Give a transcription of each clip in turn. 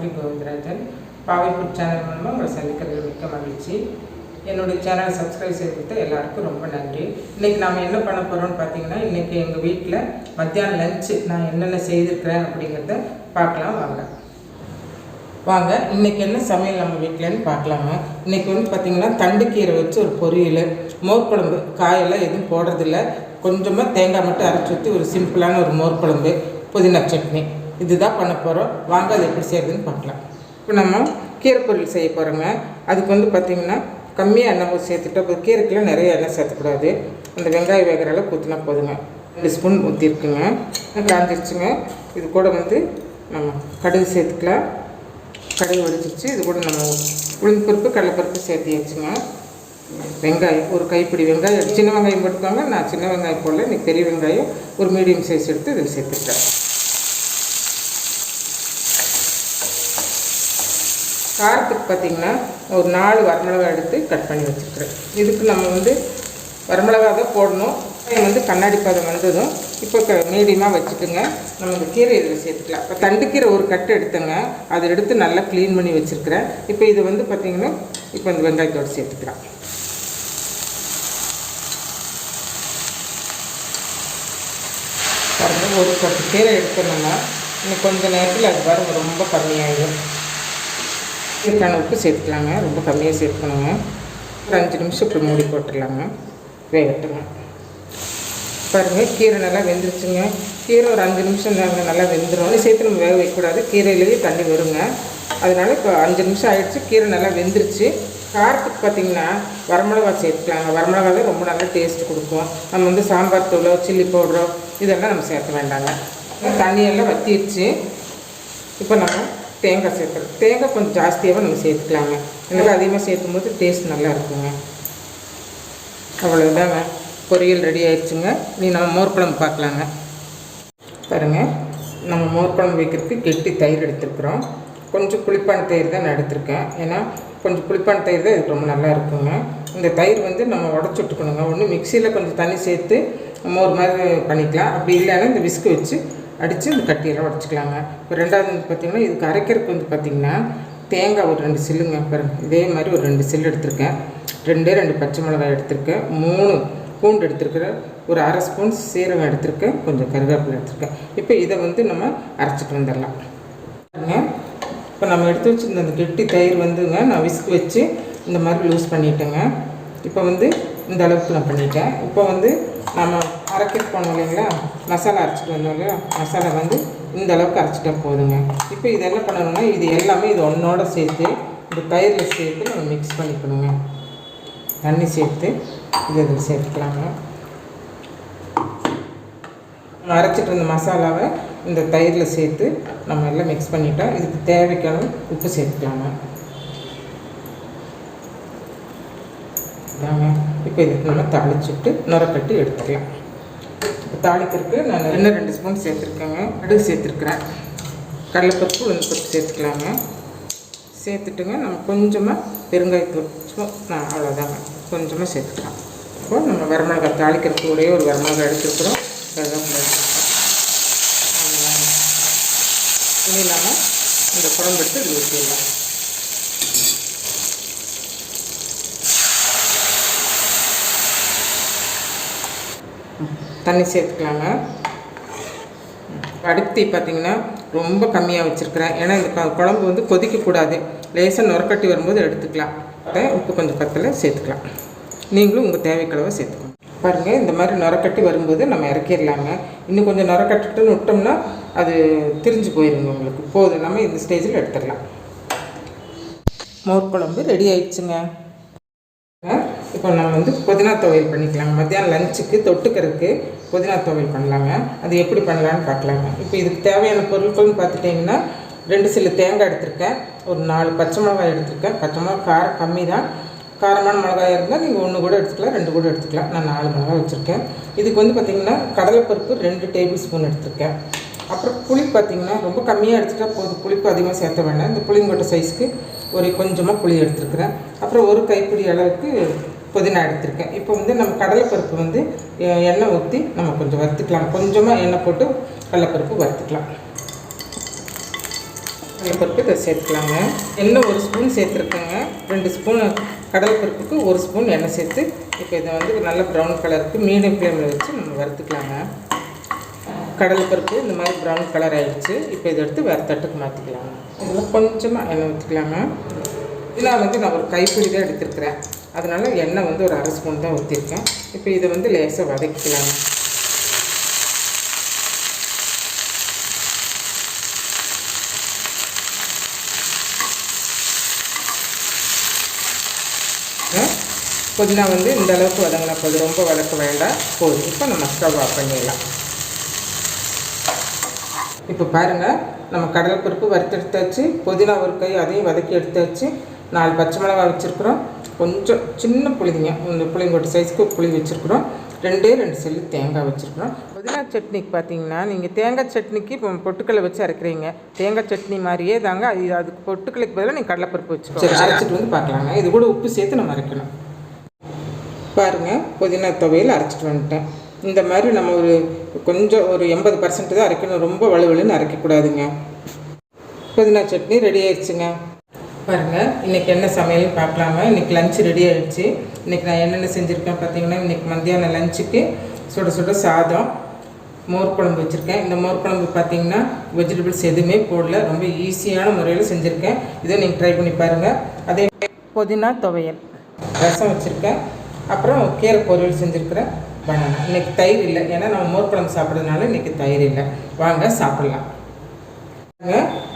ஸ்ரீ கோவிந்தராஜன். பாவை food channel மூலமாக உங்களை சந்திக்கிறதுல மிக்க மகிழ்ச்சி. என்னுடைய சேனலை சப்ஸ்கிரைப் செய்துட்டு எல்லாருக்கும் ரொம்ப நன்றி. இன்றைக்கி நாம் என்ன பண்ண போகிறோம்னு பார்த்தீங்கன்னா, இன்றைக்கி எங்கள் வீட்டில் மத்தியானம் லஞ்சு நான் என்னென்ன செய்திருக்கிறேன் அப்படிங்கிறத பார்க்கலாம் வாங்க. இன்றைக்கி என்ன சமையல் நம்ம வீட்டிலன்னு பார்க்கலாங்க. இன்றைக்கி வந்து பார்த்திங்கன்னா தண்டுக்கீரை வச்சு ஒரு பொரியல், மோர் குழம்பு, காயெல்லாம் எதுவும் போடுறதில்ல, கொஞ்சமாக தேங்காய் மட்டும் அரைச்சி ஊற்றி ஒரு சிம்பிளான ஒரு மோர் குழம்பு, புதினா சட்னி, இதுதான் பண்ண போகிறோம். வாங்க அது எப்படி செய்யுதுன்னு பார்க்கலாம். இப்போ நம்ம கீரை பொரியல் செய்ய போகிறோங்க. அதுக்கு வந்து பார்த்திங்கன்னா கம்மியாக எண்ணெய் சேர்த்துட்டு, அப்போ கீரைக்கெலாம் நிறைய எண்ணெய் சேர்த்துக்கூடாது. அந்த வெங்காயம் வேகிற அளவுக்கு ஊற்றினா போதுங்க. 2 ஸ்பூன் ஊற்றிருக்குங்க, காஞ்சிருச்சுங்க. இது கூட வந்து நம்ம கடுகு சேர்த்துக்கலாம். கடுகு வடிச்சிருச்சு. இது கூட நம்ம உளுந்து பருப்பு, கடலைப்பருப்பு சேர்த்து வச்சுங்க. வெங்காயம் ஒரு கைப்பிடி வெங்காயம், சின்ன வெங்காயம் போட்டுக்கோங்க. நான் சின்ன வெங்காயம் போடல, இன்றைக்கி பெரிய வெங்காயம் ஒரு மீடியம் சைஸ் எடுத்து இதில் சேர்த்துட்டேன். காரத்துக்கு பார்த்திங்கன்னா ஒரு 4 வரமிளகா எடுத்து கட் பண்ணி வச்சுருக்குறேன். இதுக்கு நம்ம வந்து வரமிளகா தான் போடணும். வந்து கண்ணாடி பதம் வந்ததும் இப்போ மீடியமாக வச்சுட்டுங்க. நம்ம இந்த கீரை இதில் சேர்த்துக்கலாம். இப்போ தண்டுக்கீரை ஒரு கட்டு எடுத்துங்க, அதை எடுத்து நல்லா க்ளீன் பண்ணி வச்சுருக்கிறேன். இப்போ இது வந்து பார்த்திங்கன்னா இப்போ இந்த வெங்காயத்தோடு சேர்த்துக்கலாம். பாருங்கள், ஒரு கட்டு கீரை எடுத்துனோம்னா இன்னும் கொஞ்சம் நேரத்தில் அது பாருங்கள் ரொம்ப கம்மியாகிடும். இதுக்கான உப்பு சேர்த்துக்கலாங்க, ரொம்ப கம்மியாக சேர்த்துக்கணுங்க. ஒரு 5 நிமிஷம் இப்படி மூடி போட்டுடலாங்க, வேகட்டுங்க. பாருங்கள், கீரை நல்லா வெந்துருச்சுங்க. கீரை ஒரு 5 நிமிஷம் தாங்க நல்லா வெந்துடும். சேர்த்து நம்ம வேக வைக்கக்கூடாது, கீரையிலேயே தண்ணி வருங்க. அதனால் இப்போ 5 நிமிஷம் ஆகிடுச்சு, கீரை நல்லா வெந்துருச்சு. காரத்துக்கு பார்த்திங்கன்னா வரமிளகா சேர்த்துக்கலாங்க. வரமிளகா தான் ரொம்ப நல்லா டேஸ்ட்டு கொடுக்கும். நம்ம வந்து சாம்பார் தூளோ சில்லி பவுடரோ இதெல்லாம் நம்ம சேர்க்க வேண்டாங்க. தண்ணியெல்லாம் வற்றிடுச்சு. இப்போ நம்ம தேங்காய் சேர்க்குறோம். தேங்காய் கொஞ்சம் ஜாஸ்தியாகவே நம்ம சேர்த்துக்கலாங்க. எனக்கு அதிகமாக சேர்க்கும் போது டேஸ்ட் நல்லா இருக்குங்க. அவ்வளோதாங்க, பொரியல் ரெடி ஆயிடுச்சுங்க. நீ நம்ம மோர் குழம்பு பார்க்கலாங்க. பாருங்கள், நம்ம மோர் குழம்பு வைக்கிறதுக்கு கெட்டி தயிர் எடுத்துருக்குறோம். கொஞ்சம் புளிப்பான தயிர் தான் நான் எடுத்திருக்கேன். ஏன்னா கொஞ்சம் புளிப்பான தயிர் தான் இது ரொம்ப நல்லா இருக்குங்க. இந்த தயிர் வந்து நம்ம உடச்சி விட்டுக்கணுங்க. ஒன்று மிக்சியில் கொஞ்சம் தண்ணி சேர்த்து மோர் மாதிரி பண்ணிக்கலாம். அப்படி இல்லைன்னா இந்த விஸ்கு வச்சு அடித்து இந்த கட்டியெல்லாம் உடச்சிக்கலாங்க. இப்போ ரெண்டாவது வந்து பார்த்திங்கன்னா இதுக்கு அரைக்கிறதுக்கு வந்து பார்த்திங்கன்னா தேங்காய் ஒரு 2 சில்லுங்க. பாருங்கள், இதே மாதிரி ஒரு 2 சில்லு எடுத்திருக்கேன். 2 பச்சை மிளகாய் எடுத்திருக்கேன். 3 பூண்டு எடுத்துருக்கிறேன். ஒரு 1/2 ஸ்பூன் சீரகம் எடுத்திருக்கேன். கொஞ்சம் கருவேப்பிலை எடுத்திருக்கேன். இப்போ இதை வந்து நம்ம அரைச்சிட்டு வந்துடலாம். இப்போ நம்ம எடுத்து வச்சுருந்த அந்த கெட்டி தயிர் வந்துங்க நான் விஸ்க் வச்சு இந்த மாதிரி லூஸ் பண்ணிட்டேங்க. இப்போ வந்து இந்த அளவுக்கு நான் பண்ணிட்டேன். இப்போ வந்து நம்ம அரைக்கிட்டு போனோம் இல்லைங்களா, மசாலா அரைச்சிட்டு வந்தோம் இல்லையா, மசாலா வந்து இந்த அளவுக்கு அரைச்சிட்டா போதுங்க. இப்போ இது என்ன பண்ணணும்னா இது எல்லாமே இது ஒன்றோட சேர்த்து இந்த தயிரில் சேர்த்து நம்ம மிக்ஸ் பண்ணிக்கணுங்க. தண்ணி சேர்த்து இதில் சேர்த்துக்கலாங்க. அரைச்சிட்டு இருந்த மசாலாவை இந்த தயிரில் சேர்த்து நம்ம எல்லாம் மிக்ஸ் பண்ணிட்டோம். இதுக்கு தேவைக்கான உப்பு சேர்த்துக்கலாங்க. இதாங்க, இப்போ இதுக்கு நம்ம தாளிச்சுட்டு நுரக்கட்டி எடுத்துக்கலாம். இப்போ தாளிக்கிறதுக்கு நான் இன்னும் 2 ஸ்பூன் சேர்த்துருக்கேங்க. கடுகு சேர்த்துருக்குறேன். கடலைப்பருப்பு உளுந்து பருப்பு சேர்த்துக்கலாங்க. சேர்த்துட்டுங்க நம்ம கொஞ்சமாக பெருங்காயத்தூள் நான் அவ்வளோதாங்க கொஞ்சமாக சேர்த்துக்கலாம். இப்போ நம்ம வரமிளகாய் தாளிக்கிறதுக்கு ஒரே ஒரு வரமிளகாய் எடுத்துருக்குறோம். கருவேப்பிலை இனி இல்லாமல் இந்த குழம்பு எடுத்து இது ஊற்றிடலாம். தண்ணி சேர்த்துக்கலாங்க. அடுத்து பார்த்திங்கன்னா ரொம்ப கம்மியாக வச்சுருக்கிறேன். ஏன்னா இந்த குழம்பு வந்து கொதிக்கக்கூடாது. லேசாக நுரக்கட்டி வரும்போது எடுத்துக்கலாம். உப்பு கொஞ்சம் பத்தலை சேர்த்துக்கலாம். நீங்களும் உங்கள் தேவைக்களவை சேர்த்துக்கணும். பாருங்கள், இந்த மாதிரி நுரக்கட்டி வரும்போது நம்ம இறக்கிடலாங்க. இன்னும் கொஞ்சம் நுரக்கட்டுன்னு விட்டோம்னா அது திரிஞ்சு போயிடுங்க உங்களுக்கு. போதும், நம்ம இந்த ஸ்டேஜில் எடுத்துடலாம். மோர் குழம்பு ரெடி ஆயிடுச்சுங்க. இப்போ நம்ம வந்து புதினா துவையல் பண்ணிக்கலாங்க. மத்தியானம் லஞ்சுக்கு தொட்டுக்கிறதுக்கு புதினா துவையல் பண்ணலாங்க. அது எப்படி பண்ணலான்னு பார்க்கலாங்க. இப்போ இதுக்கு தேவையான பொருட்கள்னு பார்த்துட்டிங்கன்னா 2 சில்லு தேங்காய் எடுத்திருக்கேன். ஒரு 4 பச்சை மிளகாய் எடுத்திருக்கேன். பச்சை மிளகாய் காரம் கம்மி தான். காரமான மிளகாய் இருந்தால் நீங்கள் 1 கூட எடுத்துக்கலாம், 2 கூட எடுத்துக்கலாம். நான் 4 மிளகாய் வச்சுருக்கேன். இதுக்கு வந்து பார்த்திங்கன்னா கடலைப்பருப்பு 2 டேபிள் ஸ்பூன் எடுத்திருக்கேன். அப்புறம் புளி பார்த்திங்கன்னா ரொம்ப கம்மியாக எடுத்துகிட்டா போதும், புளிப்பு அதிகமாக சேர்த்த வேண்டாம். இந்த புளிங்கொட்டை சைஸ்க்கு ஒரு கொஞ்சமாக புளி எடுத்துருக்குறேன். அப்புறம் ஒரு கைப்பிடி அளவுக்கு புதினா எடுத்திருக்கேன். இப்போ வந்து நம்ம கடலைப்பருப்பு வந்து எண்ணெய் ஊற்றி நம்ம கொஞ்சம் வறுத்துக்கலாம். கொஞ்சமாக எண்ணெய் போட்டு கடலைப்பருப்பு வறுத்துக்கலாம். பருப்பு இதை சேர்த்துக்கலாங்க. எண்ணெய் 1 ஸ்பூன் சேர்த்துருக்கேங்க. 2 ஸ்பூன் கடலை பருப்புக்கு 1 ஸ்பூன் எண்ணெய் சேர்த்து இப்போ இதை வந்து நல்ல ப்ரௌன் கலருக்கு மீடியம் ஃப்ளேமில் வச்சு நம்ம வறுத்துக்கலாங்க. கடலை பருப்பு இந்த மாதிரி ப்ரௌன் கலர் ஆகிடுச்சு. இப்போ இதை எடுத்து வேறு தட்டுக்கு மாற்றிக்கலாங்க. இதில் கொஞ்சமாக எண்ணெய் ஊற்றிக்கலாங்க. இதில் வந்து நான் ஒரு கைப்பிடி தான் எடுத்துருக்கிறேன். அதனால் எண்ணெய் வந்து ஒரு 1/2 ஸ்பூன் தான் ஊற்றிருக்கேன். இப்போ இதை வந்து லேசாக வதக்கிக்கலாங்க. புதினா வந்து இந்த அளவுக்கு வதங்கினா போதும், ரொம்ப வதக்க வேண்டாம், போதும். இப்போ நம்ம ஸ்டவ் ஆஃப் பண்ணிடலாம். இப்போ பாருங்கள், நம்ம கடலைப்பருப்பு வறுத்தெடுத்தாச்சு, புதினா ஒரு கை அதையும் வதக்கி எடுத்தாச்சு, 4 பச்சை மிளகாய் வச்சுருக்குறோம், கொஞ்சம் சின்ன புளிங்க, இந்த புளிங்கொட்டை சைஸ்க்கு புளி வச்சுருக்குறோம், 2 செல்லு தேங்காய் வச்சுருக்குறோம். புதினா சட்னிக்கு பார்த்தீங்கன்னா நீங்கள் தேங்காய் சட்னிக்கு இப்போ பொட்டுக்கடலை வச்சு அரைக்கிறீங்க, தேங்காய் சட்னி மாதிரியே தாங்க. அதுக்கு பொட்டுக்கடலைக்கு பதிலாக நீங்கள் கடலைப்பருப்பு வச்சு அரைச்சிட்டு வந்து பார்க்கலாங்க. இது கூட உப்பு சேர்த்து நம்ம அரைக்கணும். பாருங்கள், புதினா துவையல் அரைச்சிட்டு வந்துட்டேன். இந்த மாதிரி நம்ம கொஞ்சம் ஒரு 80% தான் அரைக்கணும், ரொம்ப வலுவலுன்னு அரைக்கக்கூடாதுங்க. புதினா சட்னி ரெடி ஆயிடுச்சுங்க. பாருங்கள், இன்றைக்கி என்ன சமையல்னு பார்க்கலாங்க. இன்றைக்கி லஞ்சு ரெடி ஆகிடுச்சு. இன்றைக்கி நான் என்னென்ன செஞ்சுருக்கேன் பார்த்தீங்கன்னா, இன்றைக்கி மத்தியானம் லஞ்சுக்கு சுட சுட சாதம், மோர் குழம்பு வச்சுருக்கேன். இந்த மோர் குழம்பு பார்த்தீங்கன்னா வெஜிடபிள்ஸ் எதுவுமே போடல, ரொம்ப ஈஸியான முறையில் செஞ்சுருக்கேன். இதை நீங்கள் ட்ரை பண்ணி பாருங்கள். அதே புதினா துவையல், ரசம் வச்சுருக்கேன், அப்புறம் கீரை பொரியல் செஞ்சுருக்கிறேன், பனானா. இன்றைக்கி தயிர் இல்லை, ஏன்னா நம்ம மோர் குழம்பு சாப்பிட்றதுனால இன்றைக்கி தயிர் இல்லை. வாங்க சாப்பிட்லாம்.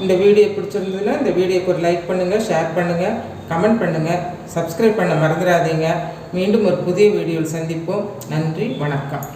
இந்த வீடியோ பிடிச்சிருந்ததுன்னா இந்த வீடியோக்கு ஒரு லைக் பண்ணுங்கள், ஷேர் பண்ணுங்கள், கமெண்ட் பண்ணுங்கள், சப்ஸ்கிரைப் பண்ண மறந்துடாதீங்க. மீண்டும் ஒரு புதிய வீடியோவில் சந்திப்போம். நன்றி, வணக்கம்.